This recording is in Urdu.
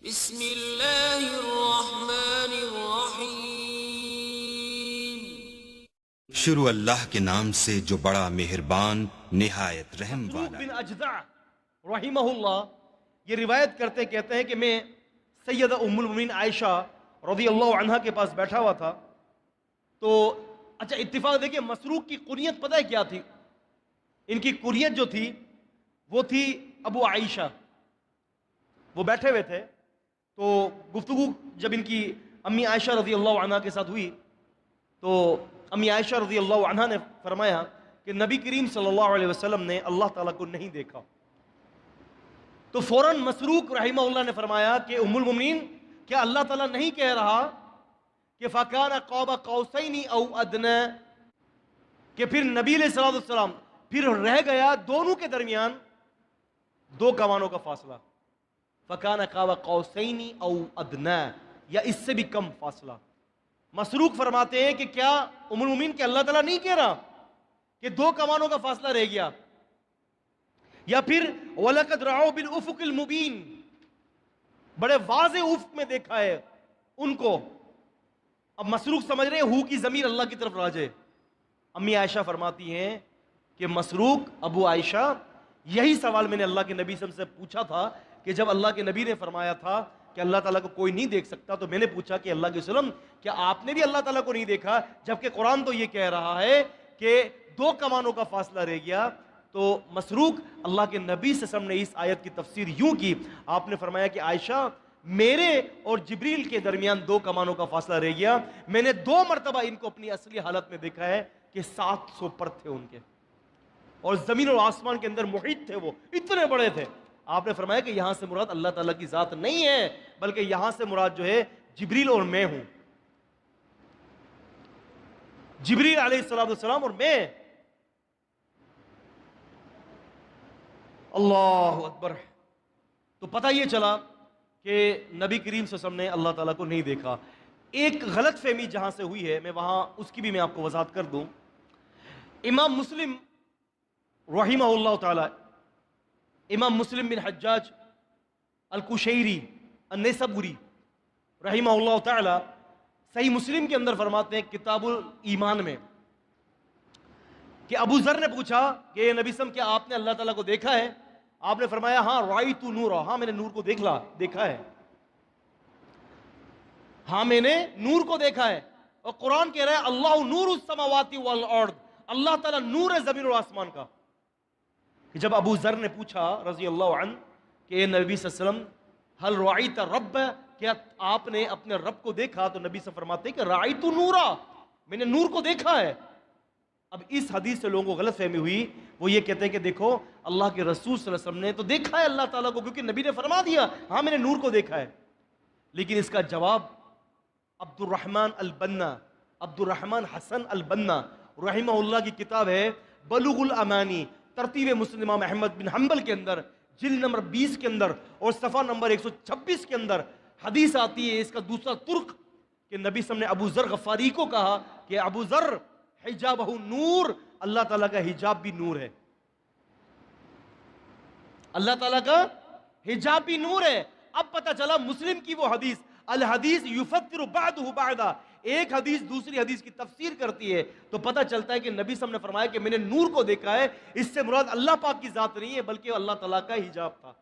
بسم اللہ الرحمن الرحیم۔ شروع اللہ کے نام سے جو بڑا مہربان نہایت رحم مسروق والا بن ہے۔ اجدع رحمہ اللہ یہ روایت کرتے کہتے ہیں کہ میں سیدہ ام المومنین عائشہ رضی اللہ عنہا کے پاس بیٹھا ہوا تھا تو اچھا اتفاق دیکھیں مسروق کی کنیت پتہ ہے کیا تھی؟ ان کی کنیت جو تھی وہ تھی ابو عائشہ۔ وہ بیٹھے ہوئے تھے تو گفتگو جب ان کی امی عائشہ رضی اللہ عنہا کے ساتھ ہوئی تو امی عائشہ رضی اللہ عنہا نے فرمایا کہ نبی کریم صلی اللہ علیہ وسلم نے اللہ تعالیٰ کو نہیں دیکھا۔ تو فوراً مسروق رحمہ اللہ نے فرمایا کہ ام المومنین کیا اللہ تعالیٰ نہیں کہہ رہا کہ فَكَانَ قَابَ قَوْسَيْنِ أَوْ أَدْنَىٰ، کہ پھر نبی علیہ السلام پھر رہ گیا دونوں کے درمیان دو کمانوں کا فاصلہ، فَكَانَ قَابَ قَوْسَيْنِ أَوْ أَدْنَىٰ، یا اس سے بھی کم فاصلہ۔ مسروق فرماتے ہیں کہ کیا ام المومنین کہ اللہ تعالیٰ نہیں کہہ رہا کہ دو کمانوں کا فاصلہ رہ گیا، یا پھر وَلَقَدْ رَأَوْا بِالْأُفُقِ الْمُبِينِ، بڑے واضح افق میں دیکھا ہے ان کو۔ اب مسروق سمجھ رہے ہیں ہو کی ضمیر اللہ کی طرف راجع۔ امی عائشہ فرماتی ہیں کہ مسروق ابو عائشہ یہی سوال میں نے اللہ کے نبی صلی اللہ علیہ وسلم سے پوچھا تھا کہ جب اللہ کے نبی نے فرمایا تھا کہ اللہ تعالیٰ کو کوئی نہیں دیکھ سکتا تو میں نے پوچھا کہ اللہ کے وسلم کیا آپ نے بھی اللہ تعالیٰ کو نہیں دیکھا، جبکہ قرآن تو یہ کہہ رہا ہے کہ دو کمانوں کا فاصلہ رہ گیا۔ تو مسروق اللہ کے نبی صلی اللہ علیہ وسلم نے اس آیت کی تفسیر یوں کی، آپ نے فرمایا کہ عائشہ میرے اور جبریل کے درمیان دو کمانوں کا فاصلہ رہ گیا، میں نے دو مرتبہ ان کو اپنی اصلی حالت میں دیکھا ہے کہ 700 پر تھے ان کے، اور زمین اور آسمان کے اندر محیط تھے، وہ اتنے بڑے تھے۔ آپ نے فرمایا کہ یہاں سے مراد اللہ تعالیٰ کی ذات نہیں ہے بلکہ یہاں سے مراد جو ہے جبریل اور میں ہوں، جبریل علیہ السلام اور میں۔ اللہ اکبر۔ تو پتہ یہ چلا کہ نبی کریم صلی اللہ علیہ وسلم نے اللہ تعالیٰ کو نہیں دیکھا۔ ایک غلط فہمی جہاں سے ہوئی ہے میں وہاں اس کی بھی میں آپ کو وضاحت کر دوں۔ امام مسلم رحمہ اللہ تعالیٰ، امام مسلم بن حجاج القشیری النیسابوری رحمہ اللہ تعالیٰ صحیح مسلم کے اندر فرماتے ہیں کتاب الایمان میں کہ ابو ذر نے پوچھا کہ نبی صلی اللہ علیہ وسلم کیا آپ نے اللہ تعالیٰ کو دیکھا ہے؟ آپ نے فرمایا ہاں رأیت نورا، ہاں میں نے نور کو دیکھا ہے، ہاں میں نے نور کو دیکھا ہے۔ اور قرآن کہہ رہا ہے اللہ نور السماوات والارض، اللہ تعالیٰ نور ہے زمین اور آسمان کا۔ جب ابو ذر نے پوچھا رضی اللہ عنہ کہ اے نبی صلی اللہ علیہ وسلم ہل رأیت رب، کیا آپ نے اپنے رب کو دیکھا؟ تو نبی صلی اللہ علیہ وسلم فرماتے ہیں کہ رأیت نورا، میں نے نور کو دیکھا ہے۔ اب اس حدیث سے لوگوں کو غلط فہمی ہوئی، وہ یہ کہتے ہیں کہ دیکھو اللہ کے رسول صلی اللہ علیہ وسلم نے تو دیکھا ہے اللہ تعالیٰ کو، کیونکہ نبی نے فرما دیا ہاں میں نے نور کو دیکھا ہے۔ لیکن اس کا جواب عبد الرحمن حسن البنا رحمہ اللہ کی کتاب ہے بلوغ الامانی، ترتیب مسند امام احمد بن حنبل کے اندر جلد نمبر 20 کے اندر اور صفحہ نمبر 126 کے اندر حدیث آتی ہے، اس کا دوسرا ترک کہ نبی صلی اللہ علیہ وسلم نے ابو ذر غفاری کو کہا کہ ابو ذر حجابہ نور، اللہ تعالیٰ کا حجاب بھی نور ہے، اللہ تعالیٰ کا حجاب بھی نور ہے۔ اب پتہ چلا مسلم کی وہ حدیث الحدیث یفسر بعضہ بعضا، ایک حدیث دوسری حدیث کی تفسیر کرتی ہے، تو پتہ چلتا ہے کہ نبی صلی اللہ علیہ وسلم نے فرمایا کہ میں نے نور کو دیکھا ہے، اس سے مراد اللہ پاک کی ذات نہیں ہے بلکہ اللہ تعالیٰ کا حجاب تھا۔